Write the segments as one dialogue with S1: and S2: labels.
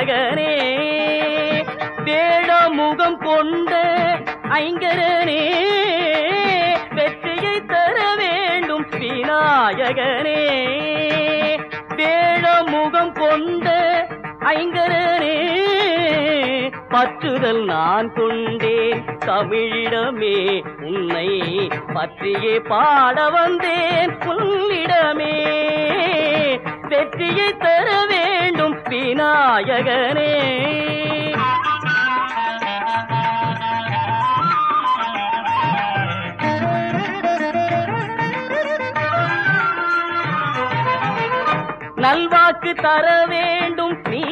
S1: விநாயகனே வேடமுகம் கொண்ட ஐங்கரனே வெற்றியை தர வேண்டும் விநாயகனே வேடமுகம் கொண்ட ஐங்கரனே பற்றுதல் நான் கொண்டேன் தமிழிடமே உன்னை பற்றியே பாட வந்தேன் உன்னிடமே வெற்றியை தர வேண்டும் விநாயகனே நல்வாக்கு தர வேண்டும் நீ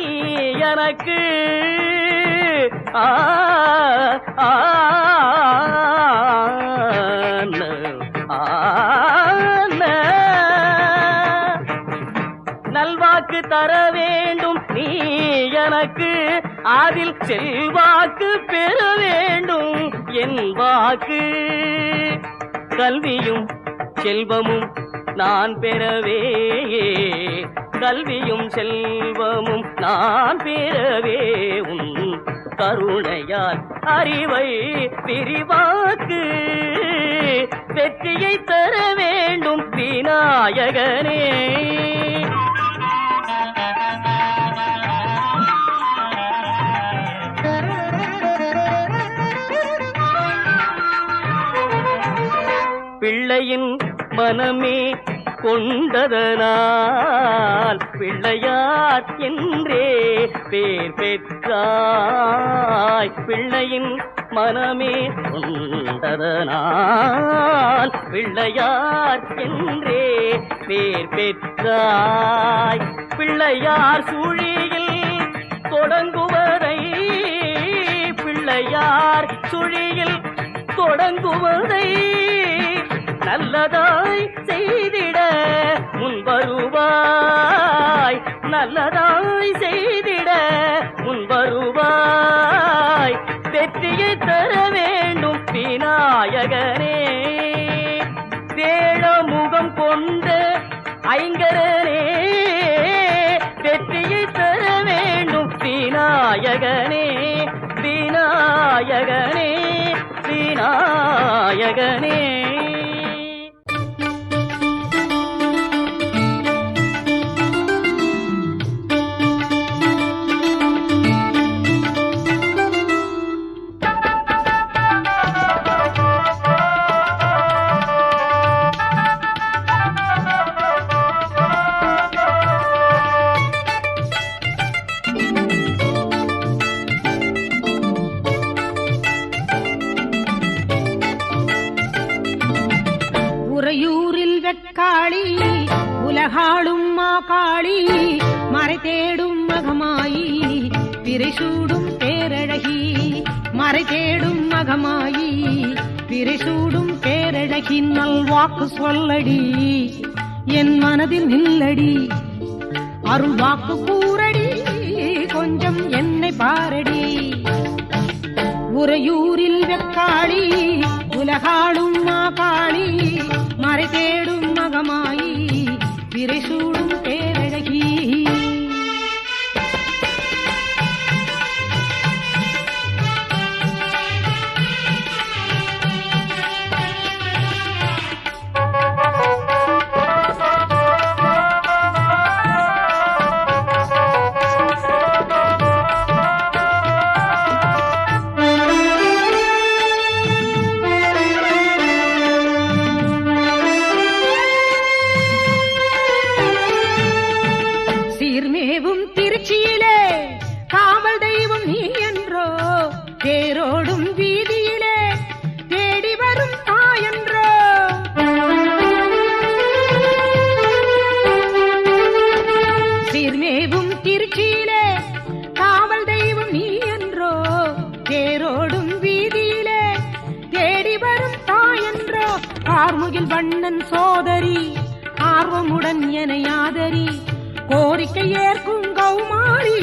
S1: எனக்கு நல்வாக்கு தர வேண்டும் நீ எனக்கு அதில் செல்வாக்கு பெற வேண்டும் என் வாக்கு கல்வியும் செல்வமும் நான் பெறவே கல்வியும் செல்வமும் நான் பெறவே உன் கருணையால் அறிவை விரிவாக்கு வெற்றியை தர வேண்டும் விநாயகனே பிள்ளையின் மனமே கொண்டதனால் பிள்ளையார் என்றே பேர் பெற்றாய் பிள்ளையின் மனமே கொண்டதனால் பிள்ளையார் என்றே பேர் பெற்றாய் பிள்ளையார் சுழியில் தொடங்குவதை பிள்ளையார் சுழியில் தொடங்குவதை நல்லதாய் செய்திட முன்வருவாய் நல்லதாய் செய்திட முன்வருவாய் வெற்றியை தர வேண்டும் விநாயகனே வேடமுகம் கொண்ட ஐங்கரனே வெற்றியை தர வேண்டும் விநாயகனே விநாயகனே விநாயகனே
S2: காளி உலகாளும் மாகாளி மறை தேடும் மகமாயி பிறைசூடும் பேரழகி மறை தேடும் மகமாயி பிறைசூடும் பேரழகி நல்வாக்கு சொல்லடி என் மனதில் நில்லடி அருள் வாக்கு கூறடி கொஞ்சம் என்னை பாரடி உறையூரில் வெக்காளி உலகாளும் மாகாளி மறை தேடும் மகமாயி பிறைசூடும் பேரழகி திருச்சியிலே காவல் தெய்வம் நீ என்றோ தேரோடும் வீதியிலே தேடி வரும் தாயென்றோ சீர்மேவும் திருச்சியிலே காவல் தெய்வம் நீ என்றோ தேரோடும் வீதியிலே தேடி வரும் தாயென்றோ கார்முகில் வண்ணன் சோதரி ஆர்வமுடன் என ஆதரி கோரிக்கை ஏற்கும் கௌமாரி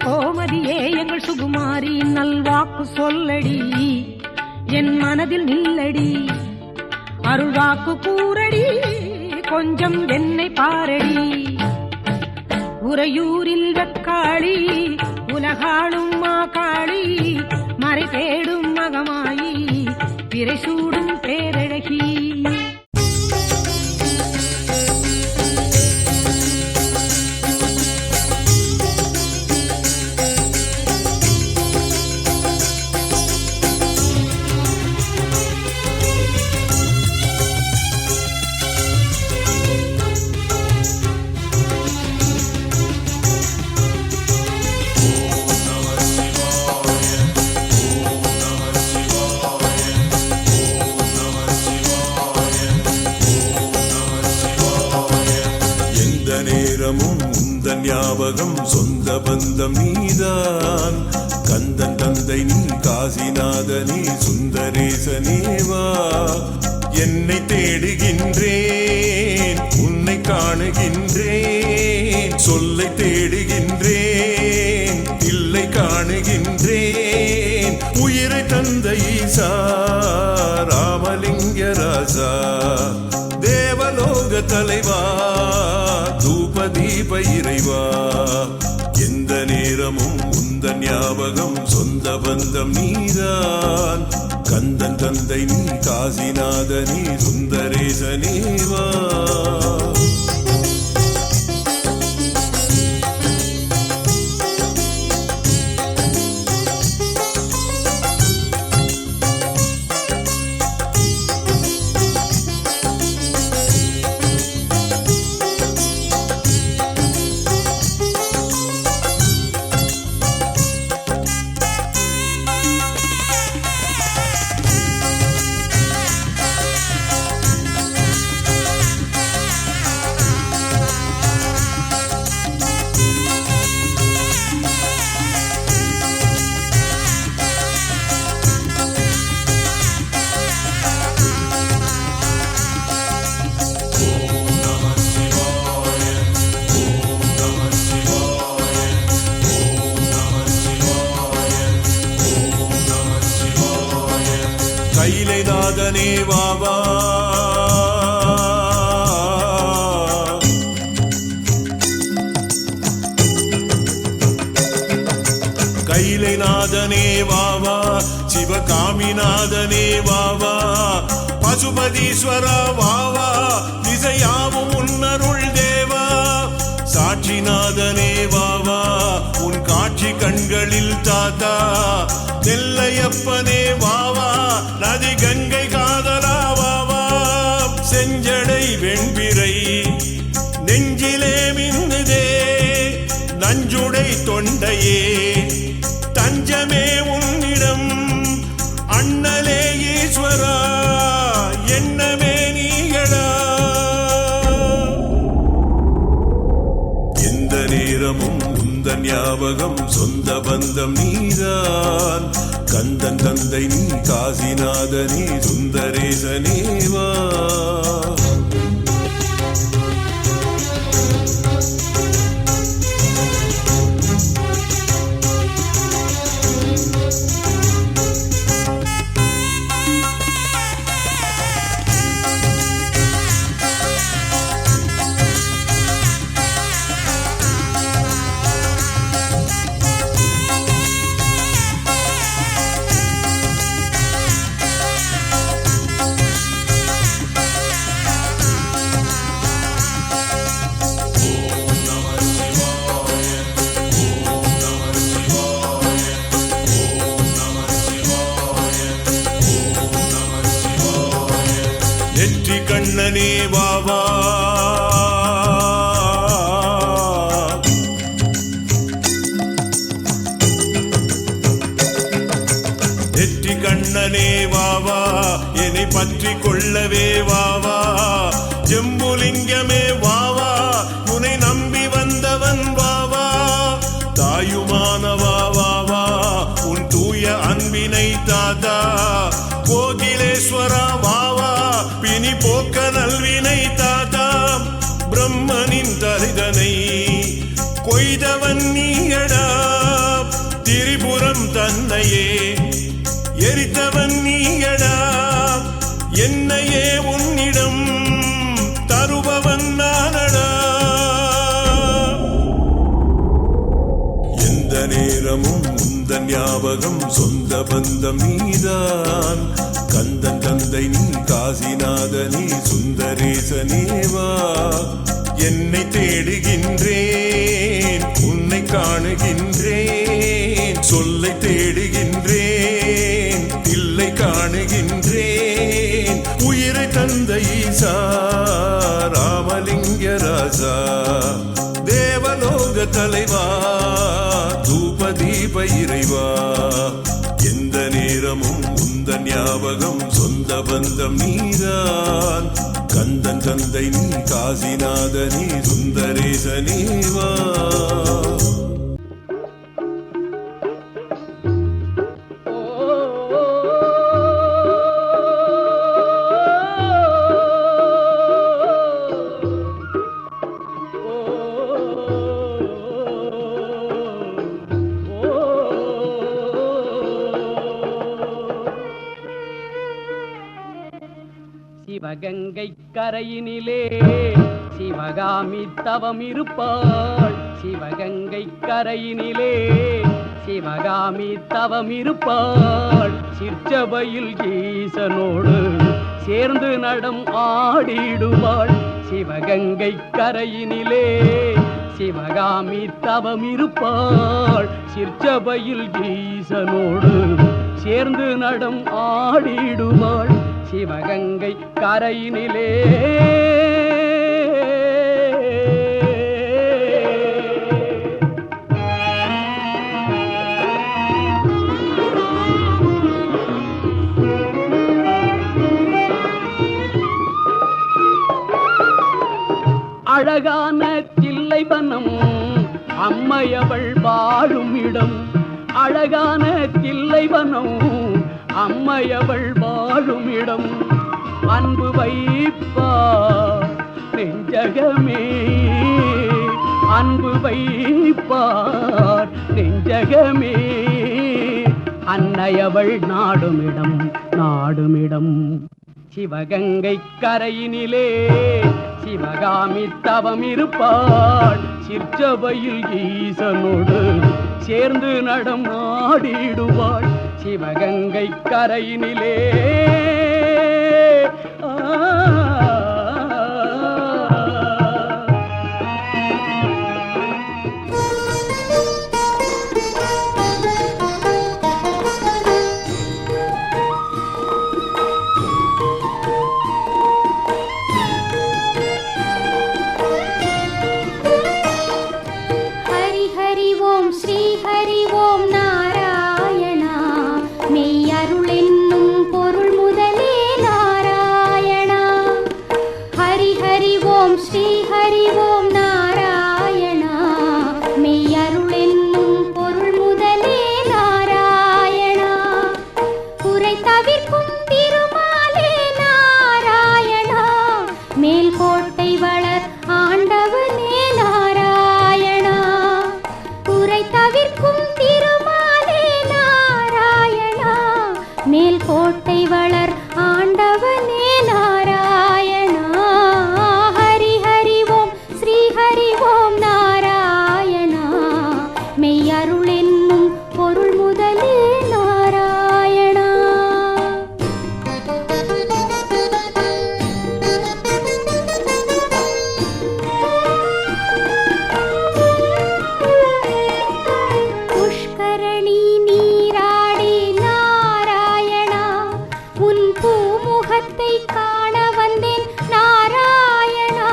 S2: கோமதியே எங்கள் சுகுமாரி நல்வாக்கு சொல்லடி என் மனதில் நில்லடி அருள்வாக்கு கூறடி கொஞ்சம் என்னை பாரடி உறையூரில் வெக்காளி உலகாளும் மாகாளி மறை தேடும் மகமாயி பிறை சூடும் பேரழகி.
S3: ஞாபகம் சொந்த பந்தம் நீதான் கந்தன் தந்தை நீ காசிநாதனே சுந்தரேசனேவா. என்னை தேடுகின்றேன் உன்னை காணுகின்றேன் சொல்லை தேடுகின்றேன் இல்லை காணுகின்றேன் உயிரை தந்த ஈசா ராமலிங்க ராசா தேவலோக தலைவா தூபதீப இறைவா. எந்த நேரமும் உந்தன் ஞாபகம் சொந்த பந்தம் நீதான் கந்தன் தந்தை நீ காசிநாதனே சுந்தரேசனேவா. கைலைநாதனே வாவா கைலைநாதனே வாவா சிவகாமிநாதனே வாவா பசுபதீஸ்வர வாவா திசையாவும் உன்னருள் தேவா. சாட்சிநாதனே வாவா உன் காட்சி கண்களில் தாத்தா. நெல்லையப்பனே வாவா நதி கங்கை காதலா வாவா. செஞ்சடை வெண்பிறை நெஞ்சிலே மின்னுதே நஞ்சுடை தொண்டையே தஞ்சமே உன்னிடம் அண்ணலே ஈஸ்வரா என்னமே நீயடா. எந்த நேரமும் உந்தன் ஞாபகம் சொந்த பந்தம் நீதான் கந்தன் தந்தை நீ காசிநாதனே சுந்தரேசனேவா. நெற்றி கண்ணனே வாவா நெற்றி கண்ணனே வாவா என்னை பற்றி கொள்ளவே வாவா. ஜம்புலிங்கமே வாவா உன்னை நம்பி வந்தவன் வாவா. தாயுமானவா வாவா உன் தூய அன்பினை தாத்தா. கோகிலேஸ்வரா வாவா பிணி போக்க நல்வினை தாத்தா. பிரம்மனின் தரிதனை கொய்தவன் நீயடா. திரிபுரம் தன்னையே எரித்தவன் நீயடா. என்னையே உன்னிடம் தருபவன் நானடா. எந்த நேரம் ஞாபகம் சொந்த பந்தம் நீதான். கந்தன் தந்தை நீ காசிநாதனே சுந்தரேசனேவா. என்னை தேடுகின்றேன் உன்னை காணுகின்றேன், சொல்லை தேடுகின்றேன் இல்லை காணுகின்றேன். உயிரை தந்த ஈசா ராமலிங்க ராசா, தேவலோக தலைவா தூப தீப இறைவா. எந்த நேரமும் உந்த ஞாபகம் சொந்த பந்தம் நீதான். கந்தன் தந்தை நீ காசிநாதனே சுந்தரேசனேவா.
S1: சிவகங்கை கரையினிலே சிவகாமி தவம் இருப்பாள். சிவகங்கை கரையினிலே சிவகாமி தவம் இருப்பாள். சிற்சபையில் ஈசனோடு சேர்ந்து நடம் ஆடிடுவாள். சிவகங்கை கரையினிலே சிவகாமி தவம் இருப்பாள். சிற்சபையில் ஈசனோடு சேர்ந்து நடம் ஆடிடுவாள். சிவகங்கை கரையினிலே அழகான தில்லைவனம் அம்மையவள் வாழும் இடம். அழகான தில்லைவனம் அம்மையவள் வாழும் இடம். அன்பு வைப்பார் நெஞ்சகமே, அன்பு வைப்பார் நெஞ்சகமே. அன்னையவள் நாடுமிடம் நாடுமிடம். சிவகங்கை கரையினிலே சிவகாமி தவம் இருப்பாள். சிற்சபையில் ஈசனோடு சேர்ந்து நடம் ஆடிடுவாள். சிவகங்கை கரையினிலே
S4: கோட்டை வளர் ஆண்டவனே நாராயணா. ஹரி ஹரி ஓம் ஸ்ரீ ஹரி ஓம் நாராயணா. மெய்யருள் என்னும் பொருள் முதலே நாராயணா. புஷ்கரணி நீராடி நாராயணா, உன் பூமுகத்தை காண வந்தேன் நாராயணா.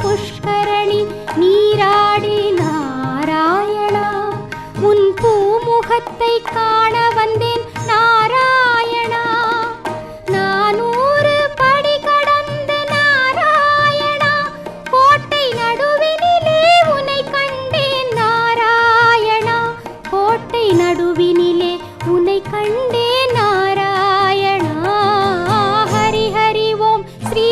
S4: புஷ்கரணி நீராடி நாராயணா, உன் பூமுகத்தை காண வந்தேன் நாராயணா. 400 படி கடந்து நாராயணா, கோட்டை நடுவினிலே உன்னை கண்டேன் நாராயணா. கோட்டை நடுவினிலே உன்னை கண்டேன் நாராயணா. ஹரி ஹரி ஓம் ஸ்ரீ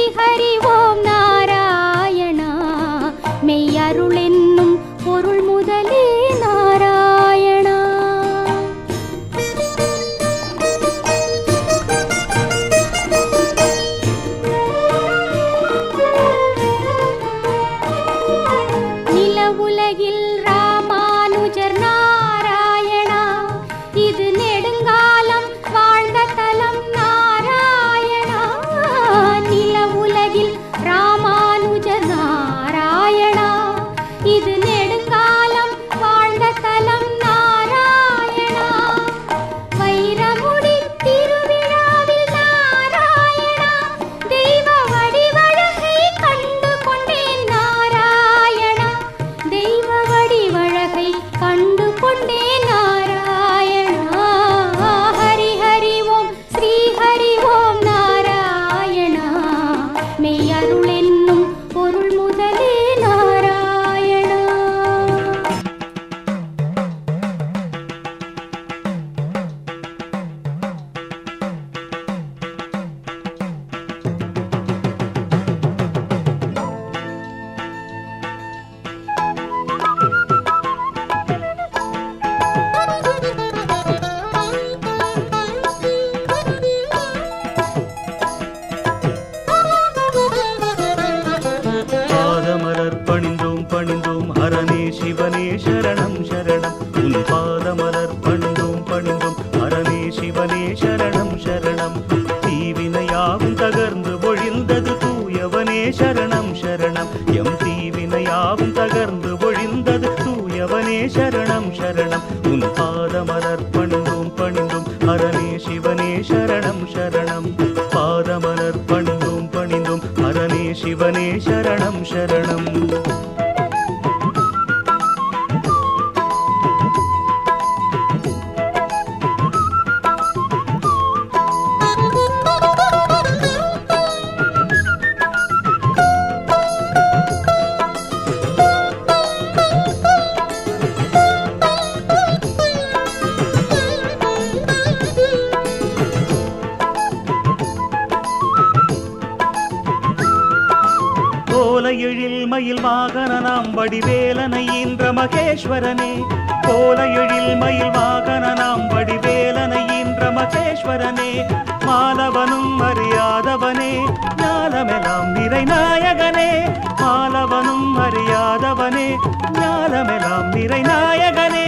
S5: சிவனே சரணம் சரணம் உன் பாதமலர் பணிந்தோம் பணிந்தோம் அரணே சிவனே சரணம் சரணம் தீவினையாவும் தகர்ந்து ஒழிந்தது தூயவனே சரணம் சரணம் எம் தீவினையாவும் தகர்ந்து ஒழிந்தது தூயவனே சரணம் சரணம் உன் பாதமலர் பணிந்தோம் பணிந்தோம் அரணே சிவனே சரணம் சரணம் பாதமலர் பணிந்தோம் பணிந்தோம் அரணே சிவனே சரணம் சரணம் கோலையெழில் மயில் வாகனனாம் வடிவேலனை ஈன்ற மகேஸ்வரனே கோலையெழில் மயில் வாகனனாம் வடிவேலனை ஈன்ற மகேஸ்வரனே மாலவனும் அறியாதவனே ஞாலமெல்லாம் நிறைநாயகனே மாலவனும் அறியாதவனே ஞாலமெல்லாம் நிறைநாயகனே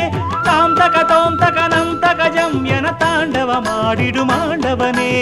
S5: தாம் தக தோம் தகனம் தகஜம் என தாண்டவமாடிடும் ஆண்டவனே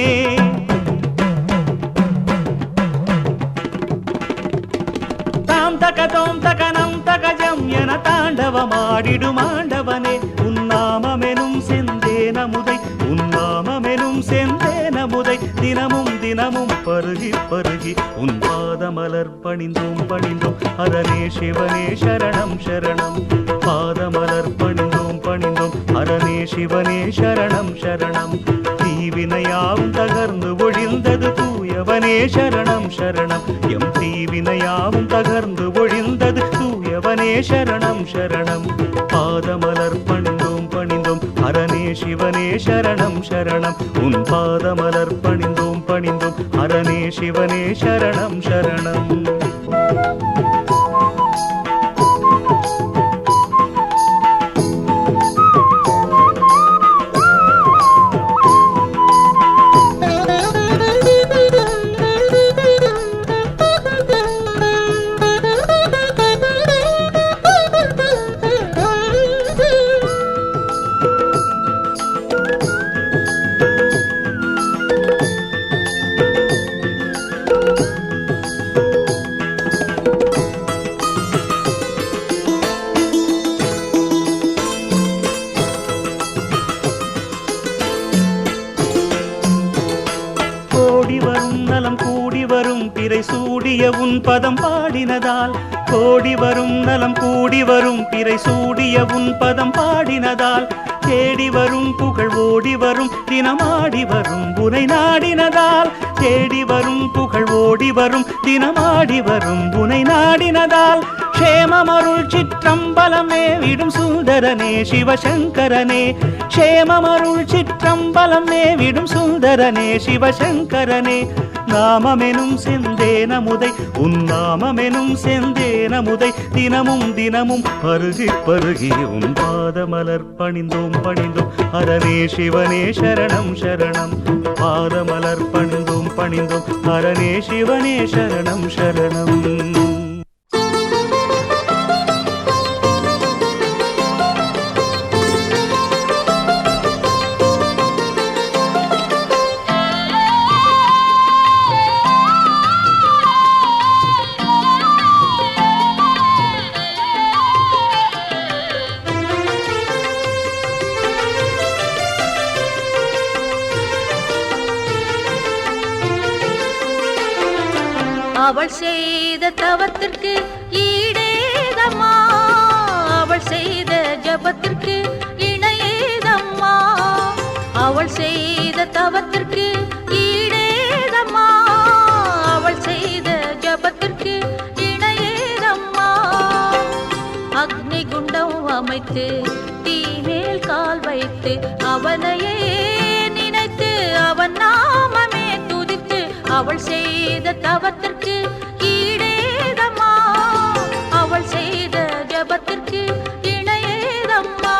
S5: தகதோம் தகனம் தகஜம் என தாண்டவமாடிடும் ஆண்டவனே உன்னாமமெனும் செந்தேனமுதை உன்னாமமெனும் செந்தேனமுதை தினமும் தினமும் பருகி பருகி உன் பாதமலர் பணிந்தோம் பணிந்தோம் அரணே சிவனே சரணம் சரணம் பாதமலர் பணிந்தோம் பணிந்தோம் அரணே சிவனே சரணம் சரணம் தீவினையாவும் தகர்ந்து ஒழிந்தது தூயவனே சரணம் சரணம் எம் தீவினையாவும் தகர்ந்து ஒழிந்தது தூயவனே சரணம் சரணம் பாதமலர் பணிந்தோம் பணிந்தோம் அரணே சிவனே சரணம் சரணம் உன் பாதமலர் பணிந்தோம் பணிந்தோம் அரணே சிவனே சரணம் சரணம் பிறை சூடிய உன் பதம் பாடினதால் கோடி வரும் நலம் கூடி வரும் பிறை சூடிய உன் பதம் பாடினதால் தேடி வரும் புகழ் ஓடி வரும் தினமாடி வரும் உனை நாடினதால் தேடி வரும் புகழ் ஓடி வரும் தினமாடி வரும் உனை நாடினதால் க்ஷேமமருள் சிற்றம்பலமே விடும் சுந்தரனே சிவசங்கரனே க்ஷேமமருள் சிற்றம்பலமே விடும் சுந்தரனே சிவசங்கரனே நாமமெனும் செந்தேனமுதை உன் நாமமெனும் செந்தேனமுதை தினமும் தினமும் பருகி பருகி உன் பாதமலர் பணிந்தோம் பணிந்தோம் அரணே சிவனே சரணம் சரணம் பாதமலர் பணிந்தோம் பணிந்தோம் அரணே சிவனே சரணம் சரணம்
S6: அவள் செய்த தவத்திற்கு ஈடேதம்மா அவள் செய்த ஜபத்திற்கு இணையேதம்மா அவள் செய்த தவத்திற்கு ஈடேதம்மா அவள் செய்த ஜபத்திற்கு இணையேதம்மா அக்னி குண்டம் அமைத்து தீமேல் கால் வைத்து அவனையே நினைத்து அவன் நாமமே துதித்து அவள் செய்த தவத்திற்கு ஈடேதம்மா அவள் செய்த ஜபத்திற்கு இணையேதம்மா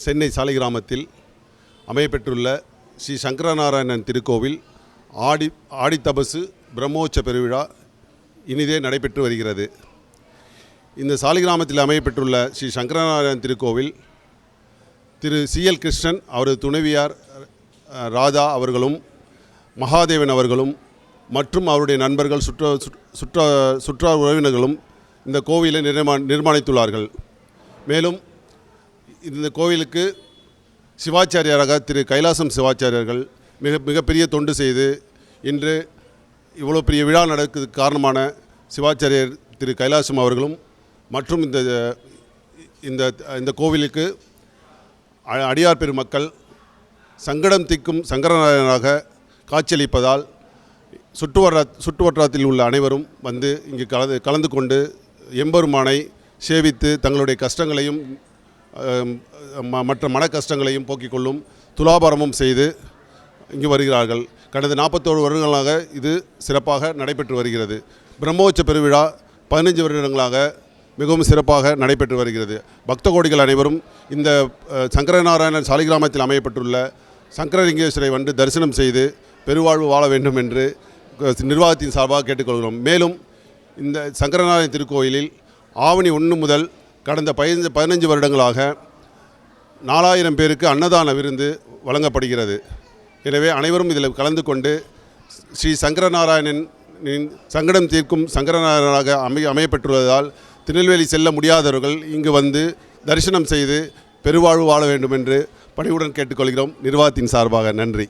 S7: சென்னை சாலிகிராமத்தில் அமையப்பெற்றுள்ள ஸ்ரீ சங்கரநாராயணன் திருக்கோவில் ஆடித்தபசு பிரம்மோற்ச பெருவிழா இனிதே நடைபெற்று வருகிறது. இந்த சாலிகிராமத்தில் அமையப்பெற்றுள்ள ஸ்ரீ சங்கரநாராயணன் திருக்கோவில் திரு CL கிருஷ்ணன் அவரது துணைவியார் ராதா அவர்களும் மகாதேவன் அவர்களும் மற்றும் அவருடைய நண்பர்கள் சுற்ற உறவினர்களும் இந்த கோவிலை நிர்மாணித்துள்ளார்கள். மேலும் இந்த கோவிலுக்கு சிவாச்சாரியாராக திரு கைலாசம் சிவாச்சாரியர்கள் மிகப்பெரிய தொண்டு செய்து இன்று இவ்வளோ பெரிய விழா நடக்கிறதுக்கு காரணமான சிவாச்சாரியர் திரு கைலாசம் அவர்களும் மற்றும் இந்த கோவிலுக்கு அடியார் பெருமக்கள் சங்கடம் தீர்க்கும் சங்கரநாராயணனாக காட்சியளிப்பதால் சுற்றுவட்டாரத்தில் உள்ள அனைவரும் வந்து இங்கு கலந்து கொண்டு எம்பெருமானை சேவித்து தங்களுடைய கஷ்டங்களையும் மற்ற மன கஷ்டங்களையும் போக்கிக் கொள்ளும் துலாபாரமும் செய்து இங்கு வருகிறார்கள். கடந்த 41 வருடங்களாக இது சிறப்பாக நடைபெற்று வருகிறது. பிரம்மோற்ச பெருவிழா 15 வருடங்களாக மிகவும் சிறப்பாக நடைபெற்று வருகிறது. பக்த கோடிகள் அனைவரும் இந்த சங்கரநாராயணன் சாலிகிராமத்தில் அமையப்பட்டுள்ள சங்கரலிங்கேஸ்வரை வந்து தரிசனம் செய்து பெருவாழ்வு வாழ வேண்டும் என்று நிர்வாகத்தின் சார்பாக கேட்டுக்கொள்கிறோம். மேலும் இந்த சங்கரநாராயண திருக்கோயிலில் ஆவணி 1 முதல் கடந்த 15 வருடங்களாக 4000 பேருக்கு அன்னதான விருந்து வழங்கப்படுகிறது. எனவே அனைவரும் இதில் கலந்து கொண்டு ஸ்ரீ சங்கரநாராயணனின் சங்கடம் தீர்க்கும் சங்கரநாராயணனாக அமையப்பெற்றுள்ளதால் திருநெல்வேலி செல்ல முடியாதவர்கள் இங்கு வந்து தரிசனம் செய்து பெருவாழ்வு வாழ வேண்டும் என்று பணிவுடன் கேட்டுக்கொள்கிறோம் நிர்வாகத்தின் சார்பாக. நன்றி.